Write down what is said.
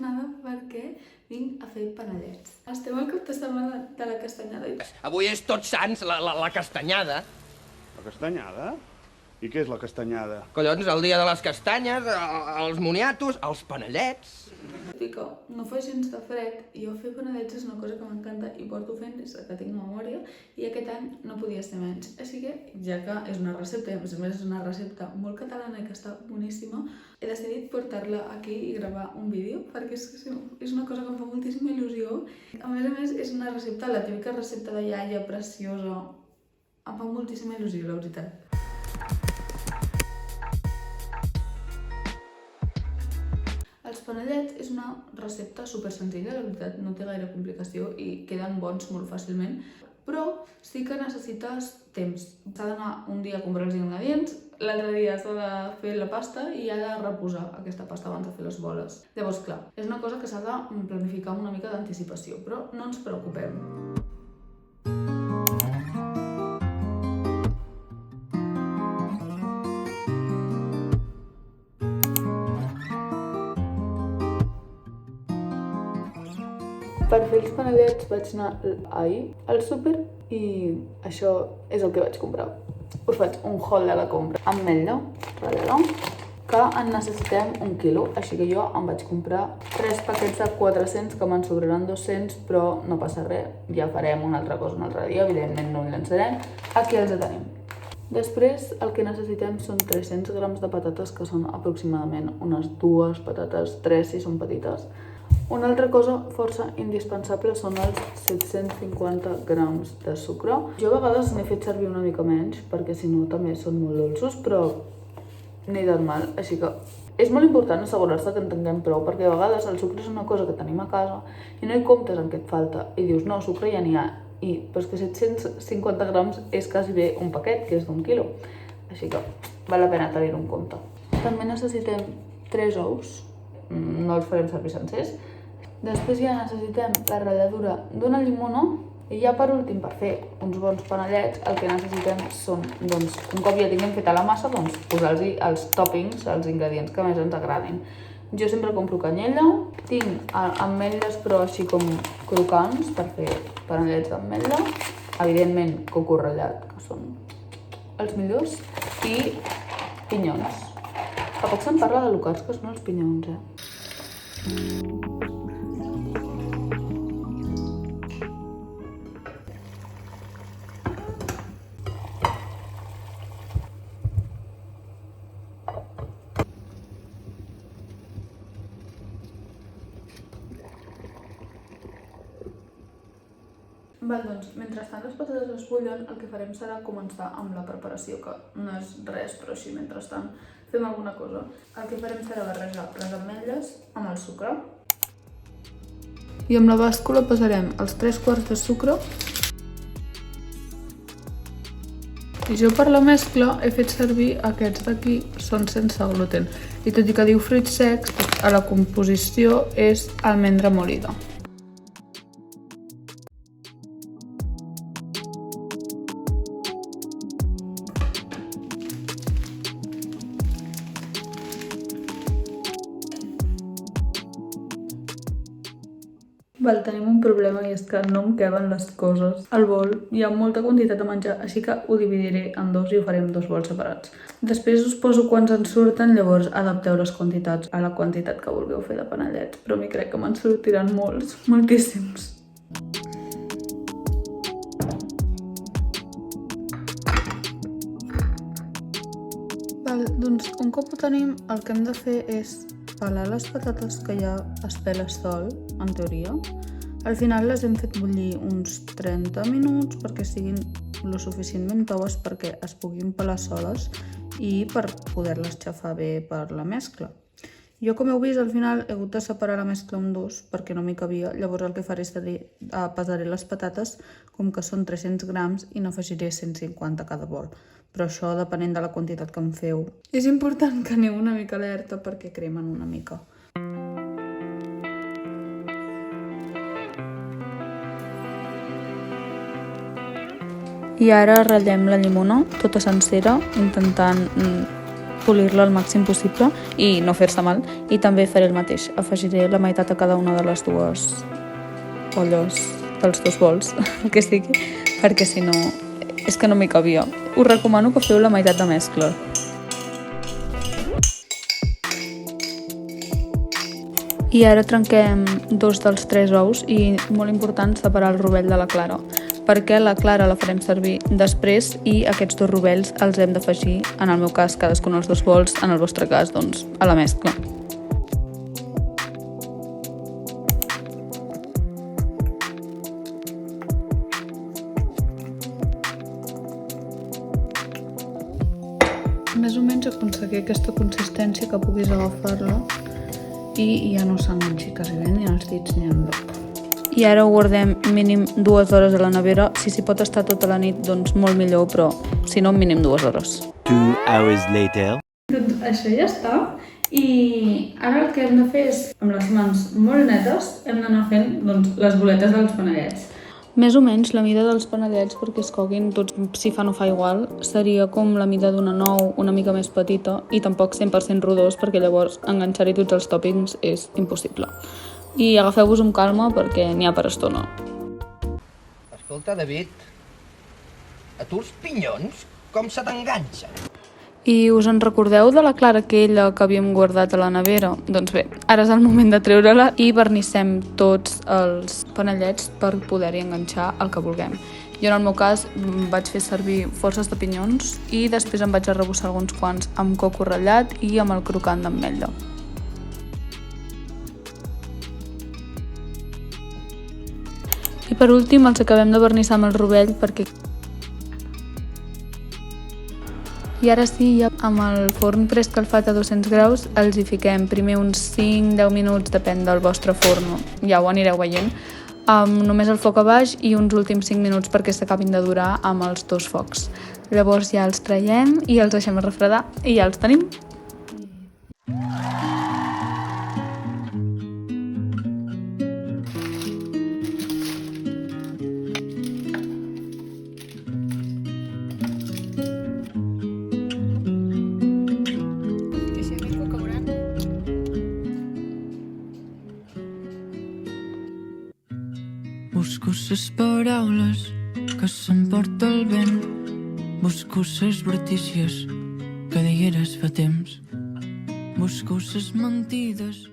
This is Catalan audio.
il·lusionada perquè vinc a fer panellets. Estem al cap de setmana de la castanyada. Avui és Tots Sants, la castanyada. La castanyada? I què és la castanyada? Collons, el dia de les castanyes, els moniatos, els panellets. Pico, no fa gens de fred i jo fer panellets és una cosa que m'encanta i porto fent des que tinc memòria i aquest any no podia ser menys. Així que, ja que és una recepta, i a més és una recepta molt catalana i que està boníssima, he decidit portar-la aquí i gravar un vídeo perquè és una cosa que em fa moltíssima il·lusió. A més, és una recepta, la típica recepta de iaia preciosa. Em fa moltíssima il·lusió, la veritat. Els panellets és una recepta super senzilla, la veritat, no té gaire complicació i queden bons molt fàcilment, però sí que necessites temps. S'ha d'anar un dia a comprar els ingredients, l'altre dia s'ha de fer la pasta i ha de reposar aquesta pasta abans de fer les boles. Llavors, clar, és una cosa que s'ha de planificar amb una mica d'anticipació, però no ens preocupem. Per fer els panellets vaig anar ahir al súper i això és el que vaig comprar. Us faig un haul de la compra. Ametlla ratllada, que en necessitem 1 quilo, així que jo em vaig comprar 3 paquets de 400 que me'n sobraran 200, però no passa res, ja farem una altra cosa un altre dia, evidentment no en llançarem. Aquí els tenim. Després el que necessitem són 300 grams de patates, que són aproximadament unes 2 patates, 3 si són petites. Una altra cosa força indispensable són els 750 grams de sucre. Jo a vegades n'he fet servir una mica menys, perquè si no també són molt dolços, però ni de mal. Així que és molt important assegurar-se que en tinguem prou, perquè a vegades el sucre és una cosa que tenim a casa i no hi comptes en què et falta. I dius, no, sucre ja n'hi ha. Però és que 750 grams és quasi bé un paquet, que és d'1 quilo. Així que val la pena tenir-ho en compte. També necessitem 3 ous. No els farem servir sencers. Després ja necessitem la ratlladura d'una llimona i ja per últim, per fer uns bons panellets, el que necessitem són, doncs, un cop ja tinguem feta la massa, doncs posar-hi els toppings, els ingredients que més ens agradin. Jo sempre compro canyella, tinc ametlles però així com crocants per fer panellets d'ametlla, evidentment coco ratllat, que són els millors, i pinyons. Fa poc se'n parla de lo cars que són els pinyons, Val, doncs, mentrestant les patates es bullen, el que farem serà començar amb la preparació, que no és res, però així mentrestant fem alguna cosa. El que farem serà barrejar les ametlles amb el sucre. I amb la bàscula pesarem els 3 quarts de sucre. I jo per la mescla he fet servir aquests d'aquí, són sense gluten. I tot i que diu fruits secs, a la composició és almendra molida. Val, tenim un problema i és que no em queben les coses al bol. Hi ha molta quantitat de menjar, així que ho dividiré en 2 i ho farem 2 bols separats. Després us poso quants en surten, llavors adapteu les quantitats a la quantitat que vulgueu fer de panellets. Però mi crec que me'n sortiran molts, moltíssims. Val, doncs un cop ho tenim, el que hem de fer és pelar les patates, que ja es pela sol, en teoria. Al final les hem fet bullir uns 30 minuts perquè siguin lo suficientment toves perquè es puguin pelar soles i per poder-les xafar bé per la mescla. Jo, com heu vist, al final he hagut de separar la mescla en 2 perquè no m'hi cabia. Llavors el que faré serà pesaré les patates, com que són 300 grams, i n'afegiré 150 a cada bol. Però això depenent de la quantitat que em feu. És important que aneu una mica alerta perquè cremen una mica. I ara ratllem la llimona tota sencera, intentant polir-la al màxim possible i no fer-se mal. I també faré el mateix, afegiré la meitat a cada una de les dues olles, dels dos bols, el que sigui, perquè si no, és que no m'hi cabia. Us recomano que feu la meitat de mescla. I ara trenquem 2 dels 3 ous i, molt important, separar el rovell de la clara, perquè la clara la farem servir després i aquests 2 rovells els hem d'afegir, en el meu cas, cadascun dels 2 bols, en el vostre cas, doncs, a la mescla. Més o menys aconseguir aquesta consistència que puguis agafar-la i ja no s'enganxi quasi bé, ni els dits ni enlloc. I ara ho guardem mínim 2 hores a la nevera. Si s'hi pot estar tota la nit, doncs molt millor, però si no, mínim 2 hores. 2 hours later. Doncs això ja està. I ara el que hem de fer és, amb les mans molt netes, hem d'anar fent les boletes dels panellets. Més o menys la mida dels panellets, perquè es coguin tots, si fa no fa igual, seria com la mida d'una nou, una mica més petita, i tampoc 100% rodós, perquè llavors enganxar-hi tots els tòpings és impossible. I agafeu-vos amb calma perquè n'hi ha per estona. Escolta, David, a tu els pinyons com se t'enganxen? I us en recordeu de la clara aquella que havíem guardat a la nevera? Doncs bé, ara és el moment de treure-la i vernissem tots els panellets per poder-hi enganxar el que vulguem. Jo en el meu cas vaig fer servir forces de pinyons i després em vaig arrebossar alguns quants amb coco ratllat i amb el crocant d'ametlla. I per últim els acabem de vernissar amb el rovell perquè... I ara sí, ja amb el forn preescalfat a 200 graus els hi fiquem primer uns 5-10 minuts, depèn del vostre forn, ja ho anireu veient, amb només el foc a baix i uns últims 5 minuts perquè s'acabin de durar amb els 2 focs. Llavors ja els traiem i els deixem a refredar i ja els tenim. Busco ses paraules que s'emporta el vent. Busco ses brutícies que digueres fa temps. Busco ses mentides